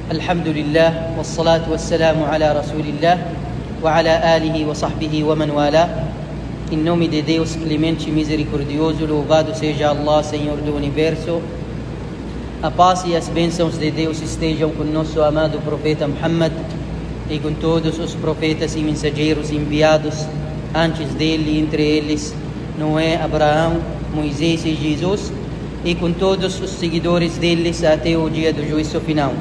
الحمد لله والصلاة والسلام على رسول الله وعلى آله وصحبه ومن والاه. Em nome de Deus clemente e misericordioso, louvado seja Allah, Senhor do Universo. A paz e as bênçãos de Deus estejam com nosso amado profeta Muhammad e com todos os profetas e mensageiros enviados antes dele, entre eles Noé, Abraão, Moisés e Jesus, e com todos os seguidores deles até o dia do juízo final.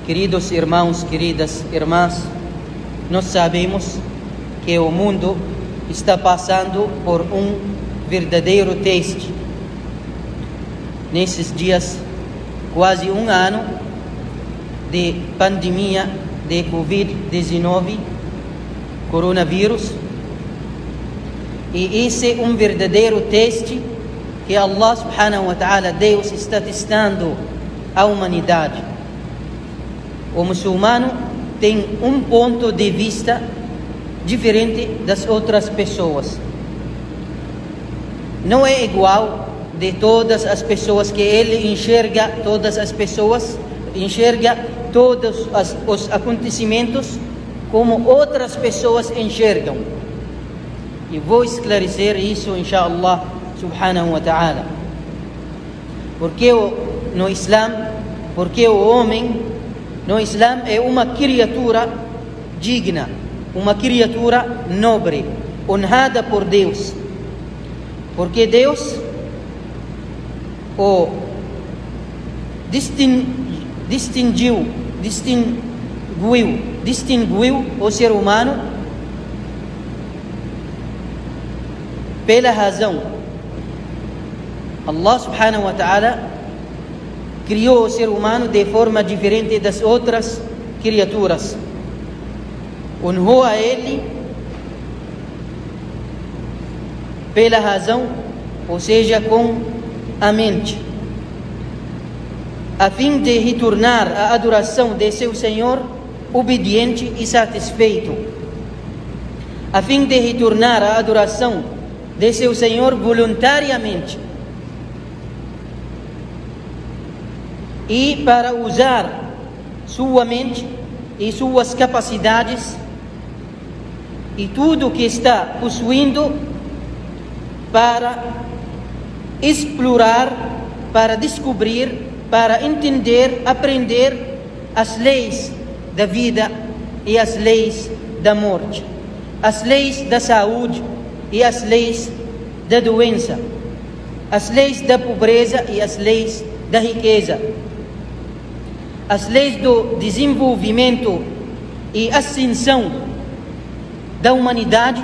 Queridos irmãos, queridas irmãs, nós sabemos que o mundo está passando por um verdadeiro teste. Nesses dias, quase um ano de pandemia de Covid-19, coronavírus, e esse é um verdadeiro teste que Allah subhanahu wa ta'ala, Deus, está testando a humanidade. O muçulmano tem um ponto de vista diferente das outras pessoas. Não é igual de todas as pessoas, que ele enxerga todas as pessoas, enxerga todos os acontecimentos como outras pessoas enxergam. E vou esclarecer isso, inshallah, subhanahu wa ta'ala. Porque no Islã, porque o homem no Islã é uma criatura digna, uma criatura nobre, honrada por Deus. Porque Deus o distinguiu o ser humano pela razão. Allah subhanahu wa ta'ala criou o ser humano de forma diferente das outras criaturas. Honrou a ele pela razão, ou seja, com a mente, a fim de retornar à adoração de seu Senhor obediente e satisfeito, a fim de retornar à adoração de seu Senhor voluntariamente, e para usar sua mente e suas capacidades e tudo que está possuindo para explorar, para descobrir, para entender, aprender as leis da vida e as leis da morte, as leis da saúde e as leis da doença, as leis da pobreza e as leis da riqueza, as leis do desenvolvimento e ascensão da humanidade,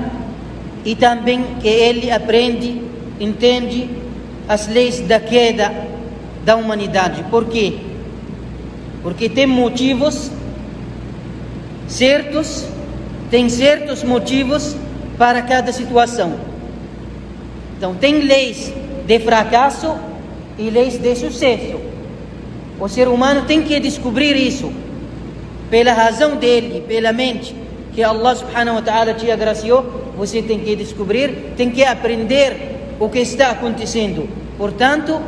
e também que ele aprende, entende as leis da queda da humanidade. Por quê? Porque tem motivos certos, tem certos motivos para cada situação. Então tem leis de fracasso e leis de sucesso. O ser humano tem que descobrir isso pela razão dele, pela mente que Allah subhanahu wa ta'ala te agraciou. Você tem que descobrir, tem que aprender o que está acontecendo. Portanto,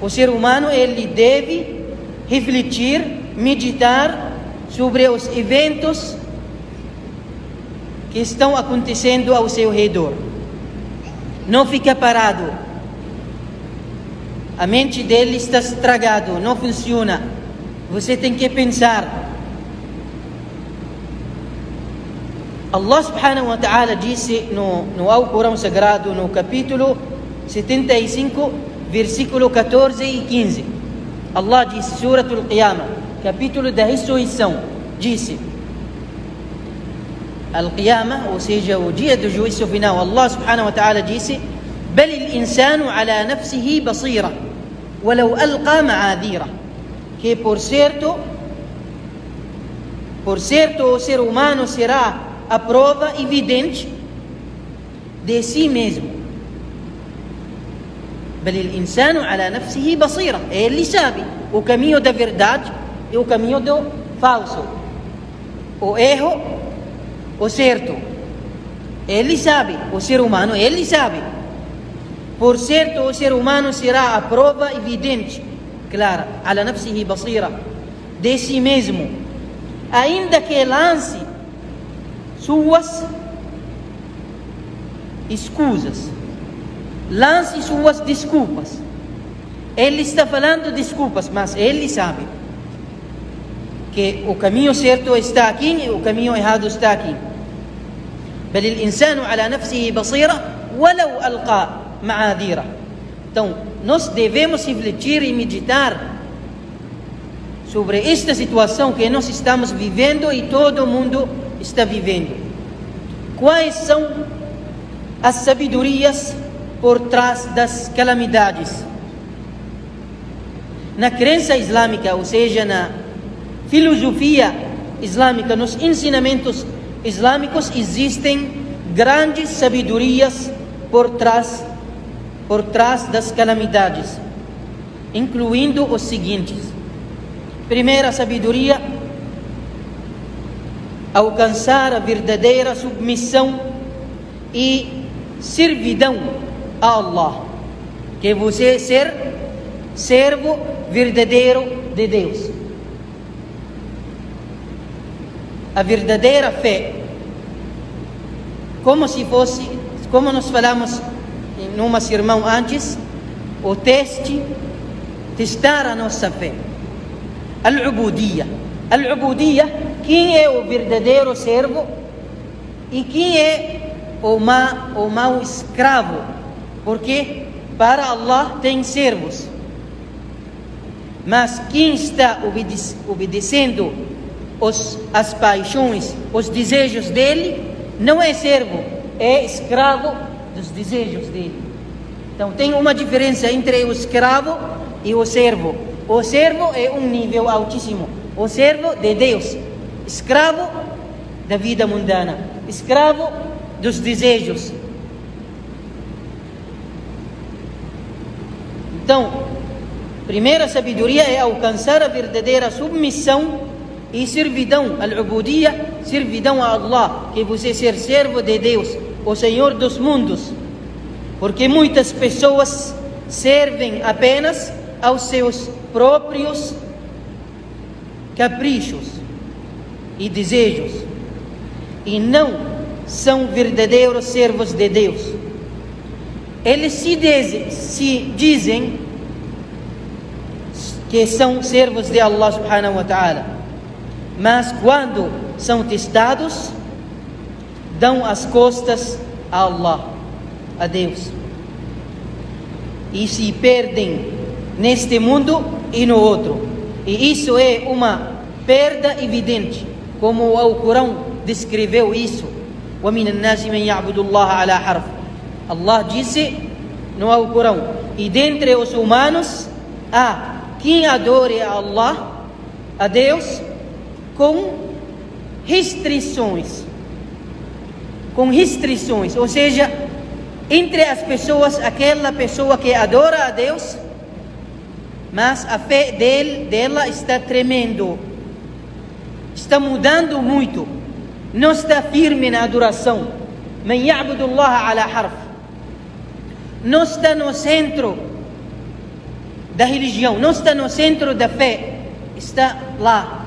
o ser humano, ele deve refletir, meditar sobre os eventos que estão acontecendo ao seu redor. Não fica parado. A mente dele está estragada, não funciona. Você tem que pensar. Allah subhanahu wa ta'ala disse no Alcorão Sagrado, no capítulo 75, versículo 14 e 15. Allah disse, Suratul Qiyamah, capítulo da ressurreição, disse: Al-Qiyamah, ou seja, o dia do juízo final, Allah subhanahu wa ta'ala disse: بل الإنسان على نفسه بصيرة ولو ألقى معاذيره. Que por certo o ser humano será a prova evidente de si mesmo. بل الإنسان على نفسه بصيرة. Ele sabe o caminho da verdade e o caminho do falso, o erro, o certo. Ele sabe, o ser humano, ele sabe. Por certo, o ser humano será a prova evidente clara, على نفسه بصيرة, de si mesmo, ainda que lance suas escusas, lance suas desculpas. Ele está falando desculpas, mas ele sabe que o caminho certo está aqui e o caminho errado está aqui. بل الإنسان على نفسه بصيرة ولو ألقى معاذيره. Então, nós devemos refletir e meditar sobre esta situação que nós estamos vivendo e todo mundo está vivendo. Quais são as sabedorias por trás das calamidades? Na crença islâmica, ou seja, na filosofia islâmica, nos ensinamentos islâmicos, existem grandes sabedorias por trás das calamidades, incluindo os seguintes. Primeira sabedoria: alcançar a verdadeira submissão e servidão a Allah, que você ser servo verdadeiro de Deus. A verdadeira fé, como nós falamos em uma sermão antes, o testar a nossa fé. Al-ubudiyya. Al-ubudiyya, quem é o verdadeiro servo e quem é o mau escravo. Porque para Allah tem servos, mas quem está obedecendo as paixões, os desejos dele, não é servo, é escravo dos desejos dele. Então tem uma diferença entre o escravo e o servo. O servo é um nível altíssimo, o servo de Deus, escravo da vida mundana, escravo dos desejos. Então, primeira sabedoria é alcançar a verdadeira submissão e servidão, al-ubudiyya, servidão a Allah, que você ser servo de Deus, o Senhor dos mundos. Porque muitas pessoas servem apenas aos seus próprios caprichos e desejos, e não são verdadeiros servos de Deus. Eles se dizem que são servos de Allah subhanahu wa ta'ala, mas quando são testados, dão as costas a Allah, a Deus, e se perdem neste mundo e no outro. E isso é uma perda evidente, como o Alcorão descreveu isso. وَمِنَ النَّاسِ مَنْ يَعْبُدُ اللَّهَ عَلَى حَرْفٍ. Allah disse no Alcorão: e dentre os humanos há quem adore a Allah, a Deus, com restrições. Ou seja, entre as pessoas, aquela pessoa que adora a Deus, mas a fé dela está tremendo, está mudando muito, não está firme na adoração. Man ya'budu Allah ala harf, não está no centro da religião, não está no centro da fé, está lá.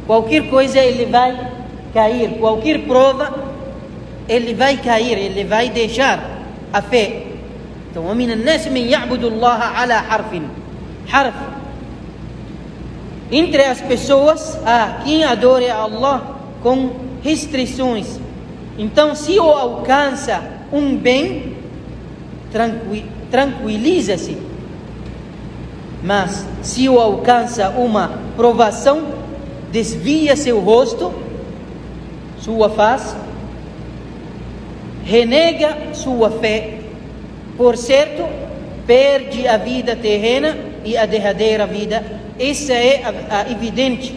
Qualquer coisa ele vai cair, qualquer prova ele vai cair, ele vai deixar a fé. Então, وَمِنَ النَّاسِ مَنْ يَعْبُدُ اللَّهَ عَلَى حَرْفٍ. Entre as pessoas há quem adore a Allah com restrições. Então, se o alcança um bem, tranquiliza-se. Mas se o alcança uma provação, desvia seu rosto, sua face, renega sua fé. Por certo, perde a vida terrena e a derradeira vida. Essa é a evidente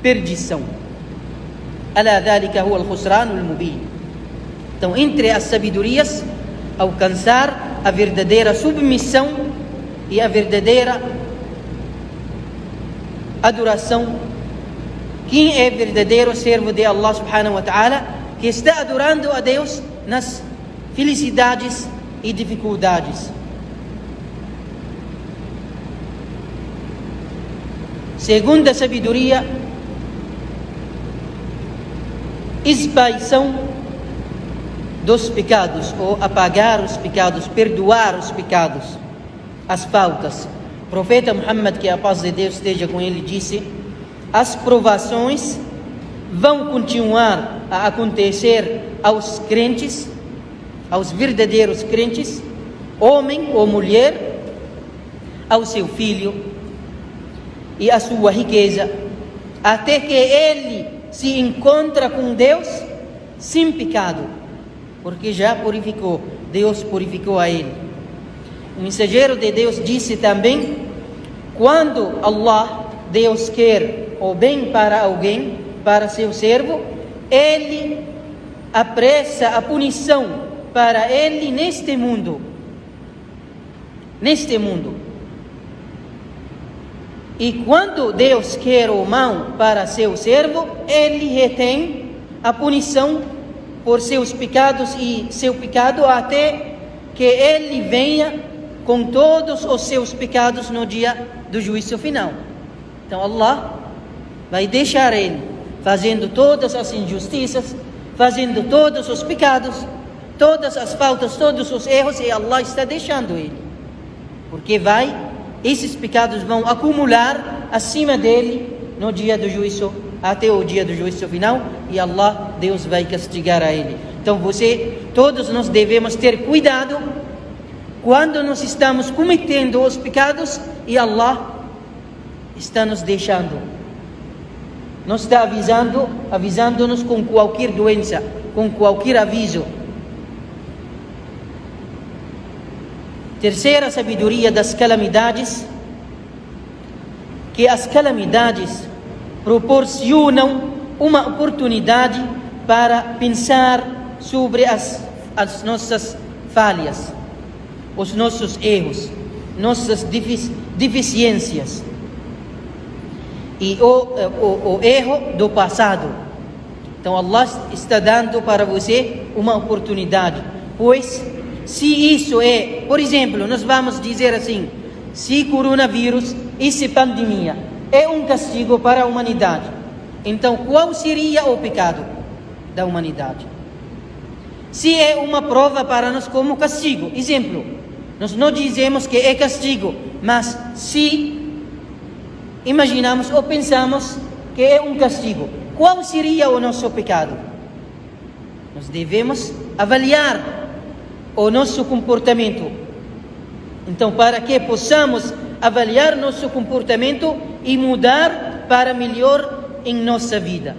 perdição. Ala dhalika huwa al-khusran al-mubin. Então, entre as sabedorias, alcançar a verdadeira submissão e a verdadeira adoração. Quem é verdadeiro servo de Allah subhanahu wa ta'ala, que está adorando a Deus nas felicidades e dificuldades. Segunda sabedoria, expiação dos pecados, ou apagar os pecados, perdoar os pecados, as faltas. O profeta Muhammad, que a paz de Deus esteja com ele, disse: as provações vão continuar a acontecer aos crentes, aos verdadeiros crentes, homem ou mulher, ao seu filho e à sua riqueza, até que ele se encontra com Deus sem pecado, porque já purificou, Deus purificou a ele. O mensageiro de Deus disse também: quando Allah, Deus, quer o bem para alguém, para seu servo, ele apressa a punição para ele neste mundo. E quando Deus quer o mal para seu servo, ele retém a punição por seus pecados e seu pecado até que ele venha com todos os seus pecados no dia do juízo final. Então Allah vai deixar ele fazendo todas as injustiças, fazendo todos os pecados, todas as faltas, todos os erros, e Allah está deixando ele, porque esses pecados vão acumular acima dele no dia do juízo, até o dia do juízo final, e Allah, Deus, vai castigar a ele. Então todos nós devemos ter cuidado quando nós estamos cometendo os pecados e Allah está nos deixando, nos está avisando-nos com qualquer doença, com qualquer aviso. Terceira sabedoria das calamidades, que as calamidades proporcionam uma oportunidade para pensar sobre as nossas falhas, os nossos erros, nossas deficiências e o erro do passado. Então Allah está dando para você uma oportunidade, pois se isso é, por exemplo, nós vamos dizer assim, se coronavírus, se pandemia é um castigo para a humanidade, então qual seria o pecado da humanidade? Se é uma prova para nós como castigo, exemplo, nós não dizemos que é castigo, mas se imaginamos ou pensamos que é um castigo, qual seria o nosso pecado? Nós devemos avaliar o nosso comportamento. Então, para que possamos avaliar nosso comportamento e mudar para melhor em nossa vida.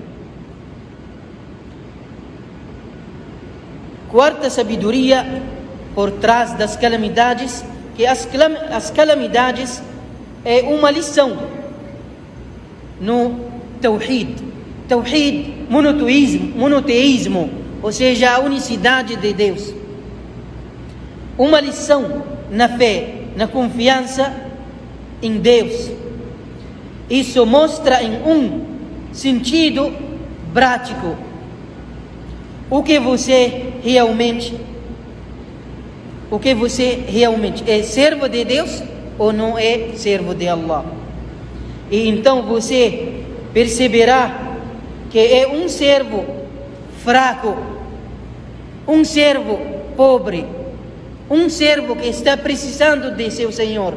Quarta sabedoria por trás das calamidades, que as calamidades é uma lição no Tawhid, monoteísmo, ou seja, a unicidade de Deus. Uma lição na fé, na confiança em Deus. Isso mostra em um sentido prático o que você realmente é servo de Deus ou não é servo de Allah. E então você perceberá que é um servo fraco, um servo pobre, um servo que está precisando de seu Senhor,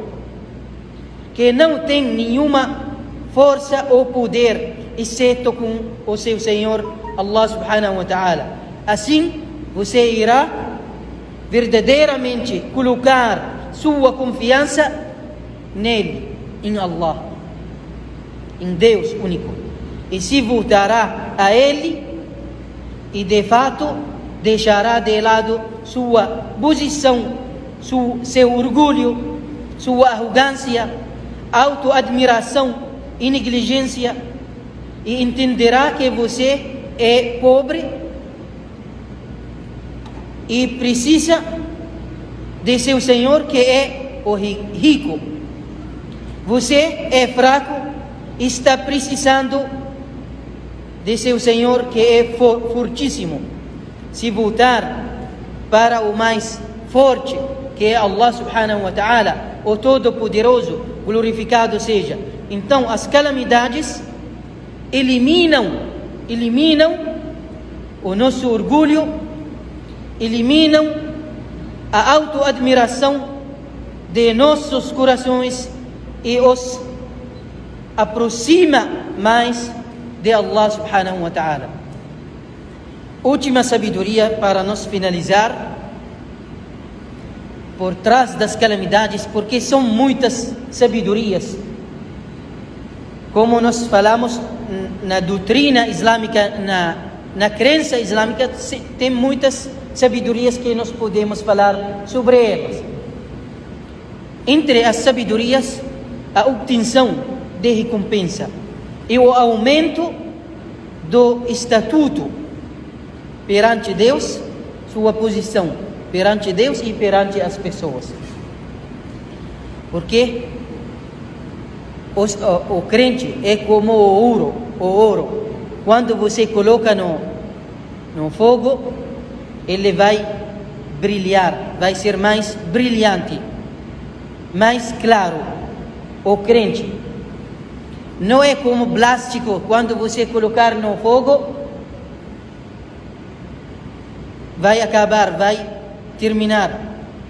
que não tem nenhuma força ou poder, exceto com o seu Senhor, Allah subhanahu wa ta'ala. Assim, você irá verdadeiramente colocar sua confiança nele, em Allah, em Deus único, e se voltará a Ele, e de fato deixará de lado sua posição, seu orgulho, sua arrogância, autoadmiração e negligência, e entenderá que você é pobre e precisa de seu Senhor, que é o rico. Você é fraco e está precisando de seu Senhor, que é fortíssimo. Se voltar para o mais forte, que é Allah subhanahu wa ta'ala, o Todo-Poderoso, glorificado seja, Então as calamidades eliminam o nosso orgulho, eliminam a autoadmiração de nossos corações e os aproxima mais de Allah subhanahu wa ta'ala. Última sabedoria para nos finalizar, por trás das calamidades, porque são muitas sabedorias. Como nós falamos na doutrina islâmica, na crença islâmica, tem muitas sabedorias que nós podemos falar sobre elas. Entre as sabedorias, a obtenção de recompensa e o aumento do estatuto perante Deus, sua posição perante Deus e perante as pessoas. Porque o crente é como o ouro. Quando você coloca no fogo, ele vai brilhar, vai ser mais brilhante, mais claro. O crente não é como plástico, quando você colocar no fogo, vai acabar, vai terminar.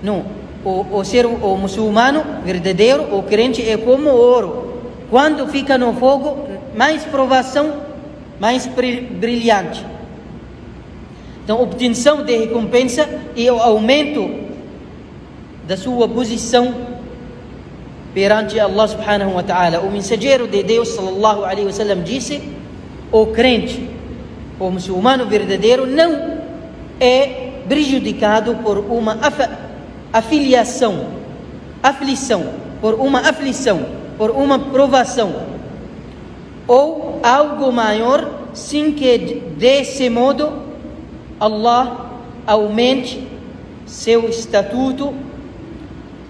Não. O muçulmano verdadeiro, o crente, é como ouro. Quando fica no fogo, mais provação, mais brilhante. Então, obtenção de recompensa e o aumento da sua posição perante Allah subhanahu wa ta'ala. O mensageiro de Deus sallallahu alaihi wasallam disse: o crente, o muçulmano verdadeiro, não é prejudicado por uma aflição, por uma provação ou algo maior, sem que desse modo Allah aumente seu estatuto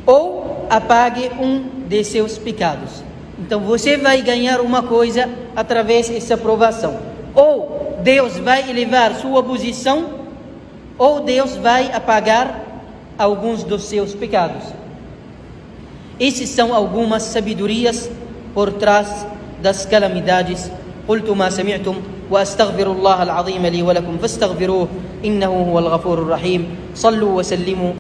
ou apague um de seus pecados. Então você vai ganhar uma coisa através dessa provação: ou Deus vai elevar sua posição, ou Deus vai apagar alguns dos seus pecados. Essas são algumas sabedorias por trás das calamidades. قلت ما سمعتم وأستغفر الله العظيم لي ولكم فاستغفروه إنه هو الغفور الرحيم. صلوا وسلموا